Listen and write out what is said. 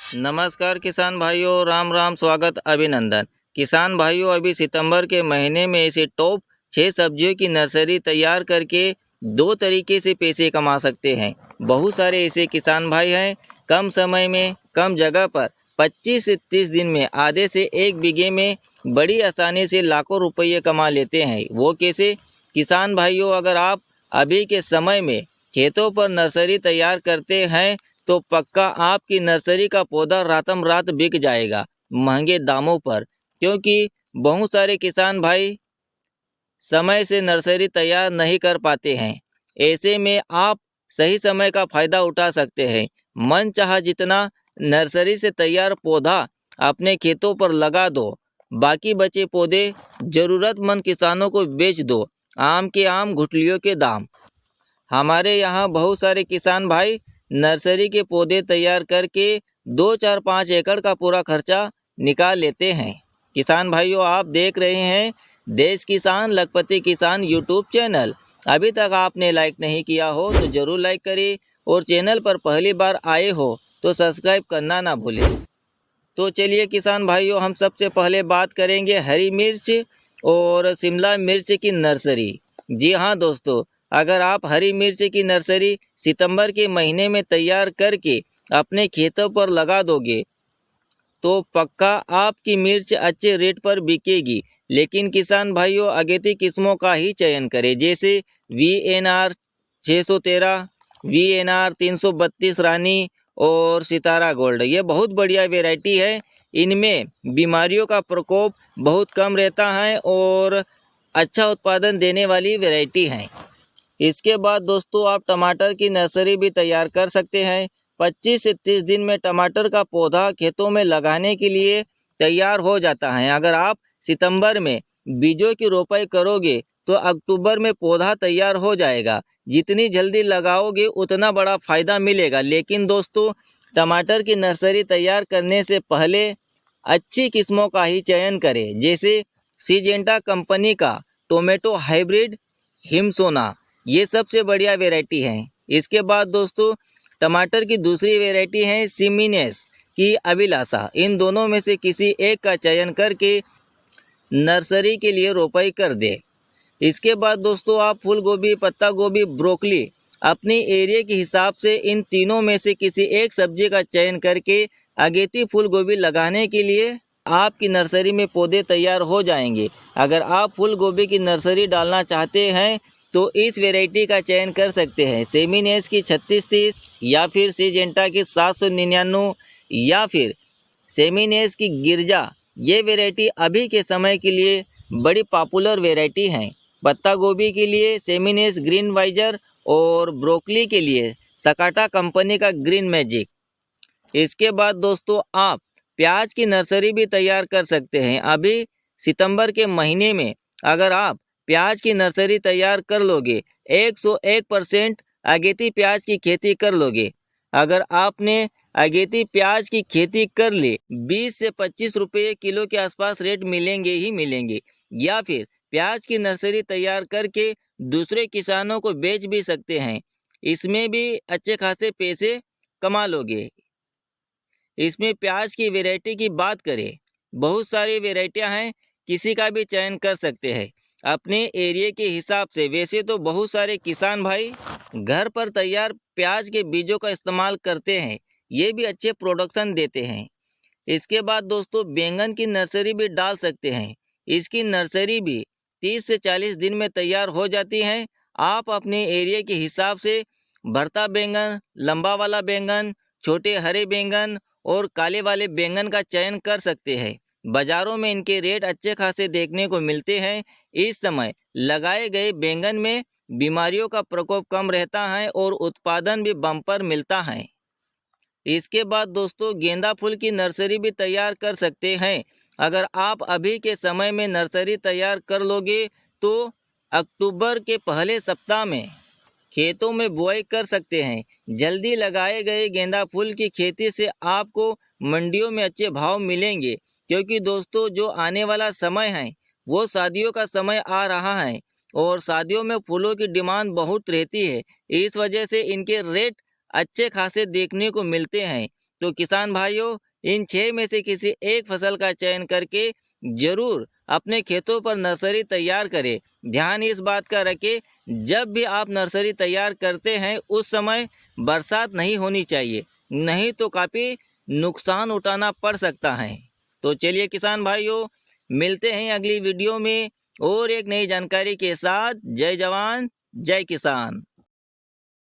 नमस्कार किसान भाइयों, राम राम, स्वागत अभिनंदन। किसान भाइयों, अभी सितंबर के महीने में ऐसे टॉप 6 सब्जियों की नर्सरी तैयार करके 2 तरीके से पैसे कमा सकते हैं। बहुत सारे ऐसे किसान भाई हैं, कम समय में कम जगह पर 25 से 30 दिन में आधे से 1 बीघे में बड़ी आसानी से लाखों रुपये कमा लेते हैं। वो कैसे? किसान भाइयों, अगर आप अभी के समय में खेतों पर नर्सरी तैयार करते हैं तो पक्का आपकी नर्सरी का पौधा रातम रात बिक जाएगा महंगे दामों पर, क्योंकि बहुत सारे किसान भाई समय से नर्सरी तैयार नहीं कर पाते हैं। ऐसे में आप सही समय का फ़ायदा उठा सकते हैं। मन चाहा जितना नर्सरी से तैयार पौधा अपने खेतों पर लगा दो, बाकी बचे पौधे ज़रूरतमंद किसानों को बेच दो। आम के आम, गुठलियों के दाम। हमारे यहाँ बहुत सारे किसान भाई नर्सरी के पौधे तैयार करके 2-4-5 एकड़ का पूरा खर्चा निकाल लेते हैं। किसान भाइयों, आप देख रहे हैं देश किसान लखपति किसान यूट्यूब चैनल। अभी तक आपने लाइक नहीं किया हो तो ज़रूर लाइक करें, और चैनल पर पहली बार आए हो तो सब्सक्राइब करना ना भूलें। तो चलिए किसान भाइयों, हम सबसे पहले बात करेंगे हरी मिर्च और शिमला मिर्च की नर्सरी। जी हाँ दोस्तों, अगर आप हरी मिर्च की नर्सरी सितंबर के महीने में तैयार करके अपने खेतों पर लगा दोगे तो पक्का आपकी मिर्च अच्छे रेट पर बिकेगी। लेकिन किसान भाइयों, अगेती किस्मों का ही चयन करें, जैसे VNR 613, VNR 332 रानी और सितारा गोल्ड। ये बहुत बढ़िया वैरायटी है। इनमें बीमारियों का प्रकोप बहुत कम रहता है और अच्छा उत्पादन देने वाली वैरायटी है। इसके बाद दोस्तों, आप टमाटर की नर्सरी भी तैयार कर सकते हैं। 25 से 30 दिन में टमाटर का पौधा खेतों में लगाने के लिए तैयार हो जाता है। अगर आप सितंबर में बीजों की रोपाई करोगे तो अक्टूबर में पौधा तैयार हो जाएगा। जितनी जल्दी लगाओगे उतना बड़ा फ़ायदा मिलेगा। लेकिन दोस्तों, टमाटर की नर्सरी तैयार करने से पहले अच्छी किस्मों का ही चयन करें, जैसे सिजेंटा कंपनी का टोमेटो हाइब्रिड, हिमसोना, ये सबसे बढ़िया वैरायटी है। इसके बाद दोस्तों, टमाटर की दूसरी वैरायटी है सिमिनेस की अभिलाषा। इन दोनों में से किसी एक का चयन करके नर्सरी के लिए रोपाई कर दे। इसके बाद दोस्तों, आप फूल गोभी, पत्ता गोभी, ब्रोकली अपनी एरिया के हिसाब से इन तीनों में से किसी एक सब्जी का चयन करके अगेती फूल गोभी लगाने के लिए आपकी नर्सरी में पौधे तैयार हो जाएंगे। अगर आप फूल गोभी की नर्सरी डालना चाहते हैं तो इस वैरायटी का चयन कर सकते हैं, सेमिनेस की 3630 या फिर सिजेंटा की 799 या फिर सेमिनेस की गिरजा। ये वैरायटी अभी के समय के लिए बड़ी पॉपुलर वैरायटी हैं। पत्ता गोभी के लिए सेमिनेस ग्रीन वाइजर और ब्रोकली के लिए सकाटा कंपनी का ग्रीन मैजिक। इसके बाद दोस्तों, आप प्याज की नर्सरी भी तैयार कर सकते हैं। अभी सितंबर के महीने में अगर आप प्याज की नर्सरी तैयार कर लोगे, 101% अगेती प्याज की खेती कर लोगे। अगर आपने अगेती प्याज की खेती कर ली, 20 से 25 रुपये किलो के आसपास रेट मिलेंगे ही मिलेंगे। या फिर प्याज की नर्सरी तैयार करके दूसरे किसानों को बेच भी सकते हैं। इसमें भी अच्छे खासे पैसे कमा लोगे। इसमें प्याज की वैरायटी की बात करें, बहुत सारी वैरायटियां हैं, किसी का भी चयन कर सकते हैं अपने एरिया के हिसाब से। वैसे तो बहुत सारे किसान भाई घर पर तैयार प्याज के बीजों का इस्तेमाल करते हैं, ये भी अच्छे प्रोडक्शन देते हैं। इसके बाद दोस्तों, बैंगन की नर्सरी भी डाल सकते हैं। इसकी नर्सरी भी 30 से 40 दिन में तैयार हो जाती है। आप अपने एरिया के हिसाब से भरता बैंगन, लंबा वाला बैंगन, छोटे हरे बैंगन और काले वाले बैंगन का चयन कर सकते हैं। बाज़ारों में इनके रेट अच्छे खासे देखने को मिलते हैं। इस समय लगाए गए बैंगन में बीमारियों का प्रकोप कम रहता है और उत्पादन भी बम्पर मिलता है। इसके बाद दोस्तों, गेंदा फूल की नर्सरी भी तैयार कर सकते हैं। अगर आप अभी के समय में नर्सरी तैयार कर लोगे तो अक्टूबर के पहले सप्ताह में खेतों में बुआई कर सकते हैं। जल्दी लगाए गए गेंदा फूल की खेती से आपको मंडियों में अच्छे भाव मिलेंगे, क्योंकि दोस्तों जो आने वाला समय है वो शादियों का समय आ रहा है और शादियों में फूलों की डिमांड बहुत रहती है। इस वजह से इनके रेट अच्छे खासे देखने को मिलते हैं। तो किसान भाइयों, इन 6 में से किसी एक फसल का चयन करके जरूर अपने खेतों पर नर्सरी तैयार करें। ध्यान इस बात का रखें, जब भी आप नर्सरी तैयार करते हैं उस समय बरसात नहीं होनी चाहिए, नहीं तो काफ़ी नुकसान उठाना पड़ सकता है। तो चलिए किसान भाइयों, मिलते हैं अगली वीडियो में और एक नई जानकारी के साथ। जय जवान जय किसान।